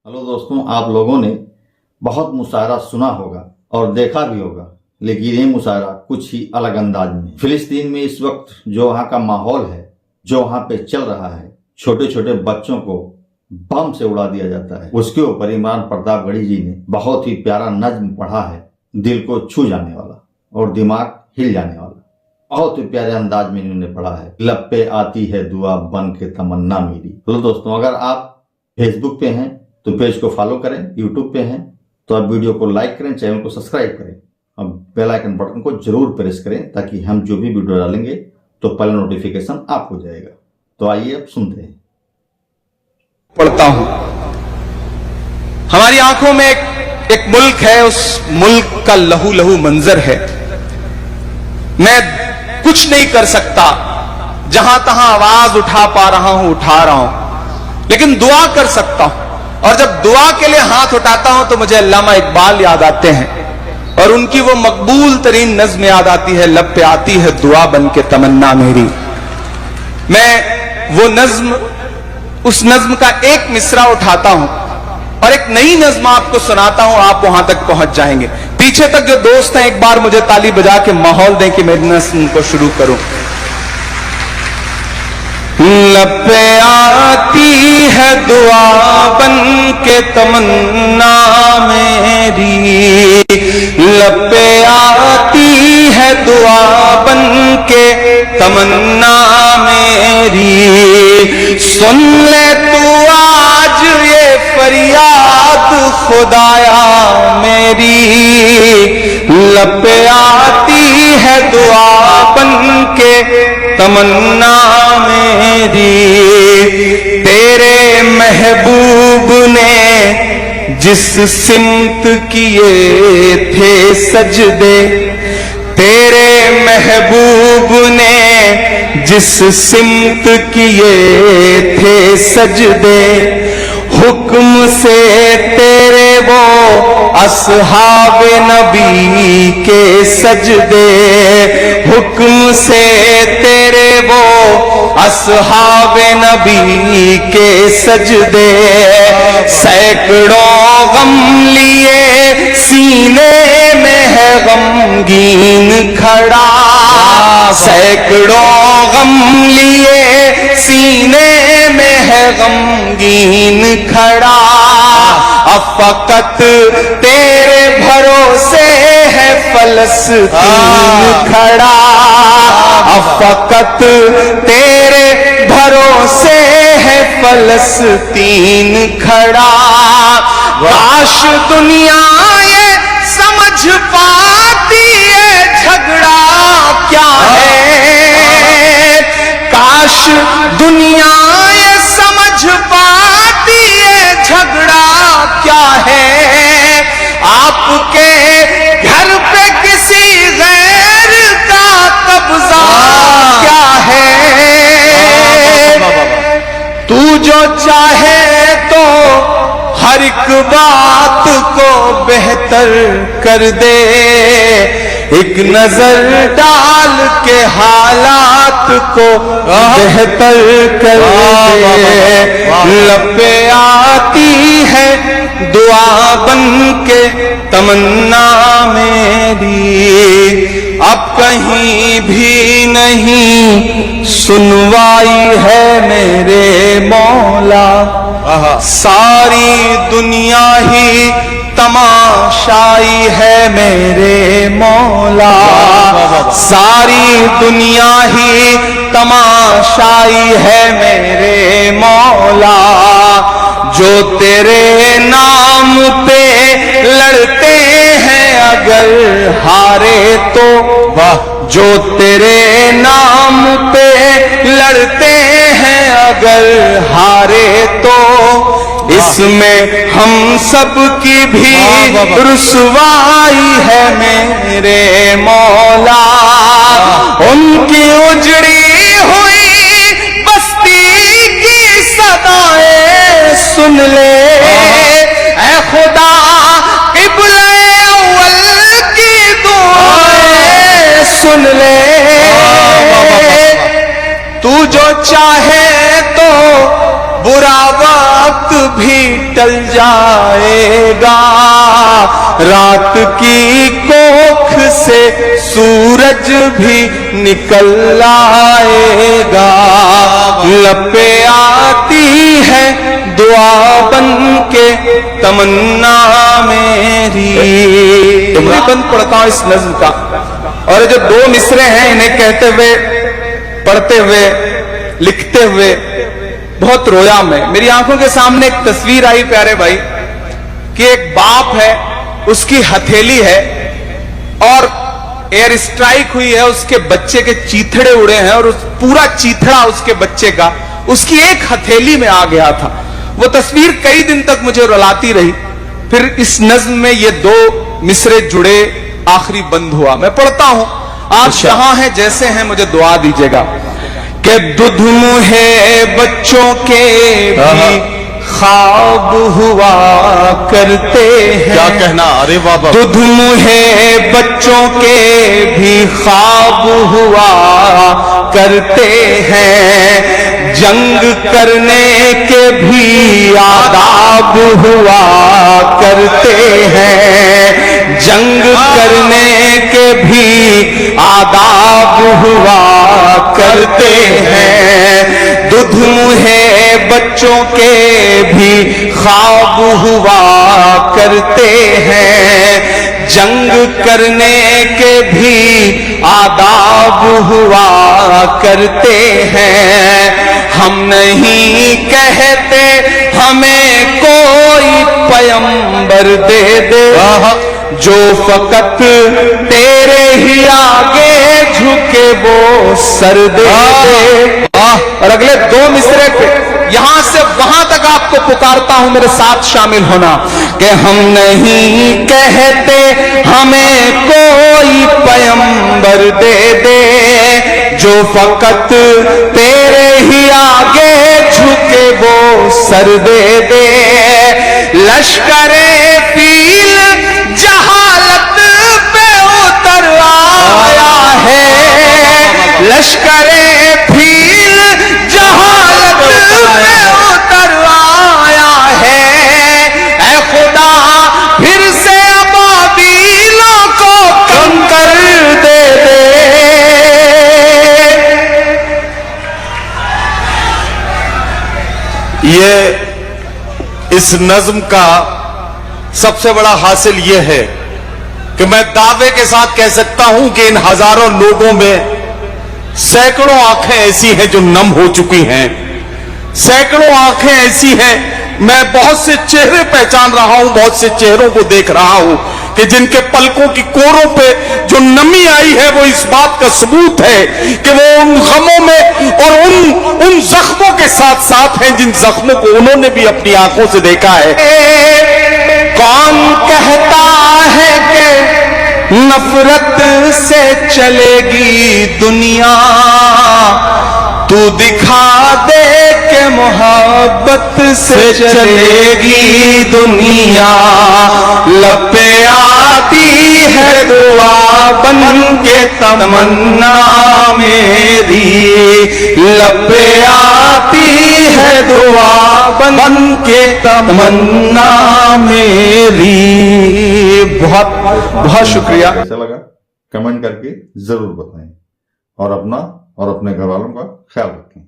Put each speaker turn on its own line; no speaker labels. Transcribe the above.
Hello दोस्तों, आप लोगों ने बहुत मुशायरा सुना होगा और देखा भी होगा, लेकिन ये मुशायरा कुछ ही अलग अंदाज में। फिलिस्तीन में इस वक्त जो वहाँ का माहौल है, जो वहाँ पे चल रहा है, छोटे छोटे बच्चों को बम से उड़ा दिया जाता है, उसके ऊपर इमरान प्रतापगढ़ी जी ने बहुत ही प्यारा नज्म पढ़ा है, दिल को छू जाने वाला और दिमाग हिल जाने वाला। बहुत ही प्यारे अंदाज में इन्होंने पढ़ा है। लब पे आती है दुआ बन के तमन्ना मेरी। तो दोस्तों, अगर आप फेसबुक पे हैं तो पेज को फॉलो करें, यूट्यूब पे हैं तो आप वीडियो को लाइक करें, चैनल को सब्सक्राइब करें और बेल आइकन बटन को जरूर प्रेस करें ताकि हम जो भी वीडियो डालेंगे तो पहले नोटिफिकेशन आपको जाएगा। तो आइए अब सुनते हैं।
पढ़ता हूं, हमारी आंखों में एक मुल्क है, उस मुल्क का लहू लहू मंजर है। मैं कुछ नहीं कर सकता, जहां तहां आवाज उठा पा रहा हूं उठा रहा हूं, लेकिन दुआ कर सकता हूं। और जब दुआ के लिए हाथ उठाता हूं तो मुझे अल्लामा इकबाल याद आते हैं और उनकी वो मकबूल तरीन नज्म याद आती है, लब पे आती है दुआ बन के तमन्ना मेरी। मैं वो नज्म, उस नज्म का एक मिसरा उठाता हूं और एक नई नज्म आपको सुनाता हूं, आप वहां तक पहुंच जाएंगे। पीछे तक जो दोस्त हैं, एक बार मुझे ताली बजा के माहौल दें कि मेरी नज्म को शुरू करूं। लब पे आती है दुआ बन के तमन्ना मेरी, लब पे आती है दुआ बन के तमन्ना मेरी। सुन ले तू आज ये फरियाद खुदाया मेरी, लब पे आती है दुआ बन के तमन्ना मेरी। तेरे महबूब ने जिस सिमत किए थे सजदे, तेरे महबूब ने जिस सिमत किए थे सजदे, हुक्म से तेरे वो असहाबे नबी के सजदे, हुक्म से तेरे वो असहाबे नबी के सजदे। सैकड़ों गम लिए सीने में है गमगीन खड़ा, सैकड़ों गम लिए सीने में है गमगीन खड़ा। अब फकत तेरे भरोसे है फलस्तीन खड़ा, अब फकत तेरे भरोसे है फलस्तीन खड़ा। काश दुनिया ये समझ पाती है झगड़ा क्या है, काश दुनिया ये समझ पाती है झगड़ा क्या है। आपके घर पे किसी गैर का कब्जा क्या है। तू जो चाहे तो हर एक बात को बेहतर कर दे, एक नजर डाल के हालात को बेहतर कर दे। लब पे आती है दुआ बन के तमन्ना मेरी, अब कहीं भी नहीं सुनवाई है मेरे मौला। सारी दुनिया ही तमाशाई है मेरे मौला, सारी दुनिया ही तमाशाई है मेरे मौला। जो तेरे नाम पे लड़ते हैं अगर हारे तो, जो तेरे नाम पे लड़ते हैं अगर हारे तो, इसमें हम सब की भी रुसवाई है मेरे मौला। उनकी उजड़ी हुई बस्ती की सदाएं सुन ले ऐ खुदा, क़िबले अव्वल की दुआएं सुन ले। तू जो चाहे तो बुरा वक्त بھی ٹل جائے گا، رات کی کوکھ سے سورج بھی نکل آئے گا، لب پہ آتی ہے دعا بن کے تمنا میری۔ تمہیں بند پڑھتا ہوں اس نظم کا، اور جو دو مصرے ہیں انہیں کہتے ہوئے، پڑھتے ہوئے، لکھتے ہوئے بہت رویا میں۔ میری آنکھوں کے سامنے ایک تصویر آئی پیارے بھائی کہ ایک باپ ہے، اس کی ہتھیلی ہے اور ایئر اسٹرائک ہوئی ہے، اس کے بچے کے چیتھڑے اڑے ہیں اور پورا چیتھڑا اس کے بچے کا اس کی ایک ہتھیلی میں آ گیا تھا۔ وہ تصویر کئی دن تک مجھے رلاتی رہی۔ پھر اس نظم میں یہ دو مصرے جڑے، آخری بند ہوا۔ میں پڑھتا ہوں، آپ جہاں ہیں جیسے ہیں مجھے دعا دیجیے گا کہ دودھ ہے بچوں کے بھی خواب ہوا کرتے ہیں۔
کیا کہنا، ارے بابا،
دودھ ہے بچوں کے بھی خواب ہوا کرتے ہیں، جنگ کرنے کے بھی آداب ہوا کرتے ہیں، جنگ کرنے کے بھی آداب ہوا کرتے ہیں، دودھ ہے بچوں کے بھی خواب ہوا کرتے ہیں، جنگ کرنے کے بھی آداب ہوا کرتے ہیں، ہم نہیں کہتے ہمیں کوئی پیمبر دے دے جو فقط تیرے ہی آگے جھکے وہ سر دے دے۔ اور اگلے دو مصرے پہ یہاں سے وہاں تک آپ کو پکارتا ہوں میرے ساتھ شامل ہونا کہ ہم نہیں کہتے ہمیں کوئی پیمبر دے دے جو فقط تیرے ہی آگے جھکے وہ سر دے دے، لشکر فیل جہالت پہ اتر آیا ہے، لشکر فیل جہالت پہ اتر آیا ہے، اے خدا پھر سے ابابیلوں کو کم کر دے دے۔
یہ اس نظم کا سب سے بڑا حاصل یہ ہے کہ میں دعوے کے ساتھ کہہ سکتا ہوں کہ ان ہزاروں لوگوں میں سینکڑوں آنکھیں ایسی ہیں جو نم ہو چکی ہیں، سینکڑوں آنکھیں ایسی ہیں، میں بہت سے چہرے پہچان رہا ہوں، بہت سے چہروں کو دیکھ رہا ہوں کہ جن کے پلکوں کی کوروں پہ جو نمی آئی ہے وہ اس بات کا ثبوت ہے کہ وہ ان غموں میں اور ان زخموں کے ساتھ ساتھ ہیں جن زخموں کو انہوں نے بھی اپنی آنکھوں سے دیکھا ہے۔
کون کہتا ہے کہ نفرت سے چلے گی دنیا، تو دکھا دے کہ محبت سے چلے گی دنیا، لب پہ آتی ہے دعا بن کے تمنا میری، لب پہ آتی ہے دعا بن کے تمنا میری۔ بہت بہت شکریہ۔
کیسا لگا کمنٹ کر کے ضرور بتائیں، اور اپنا اور اپنے گھر والوں کا خیال رکھیں۔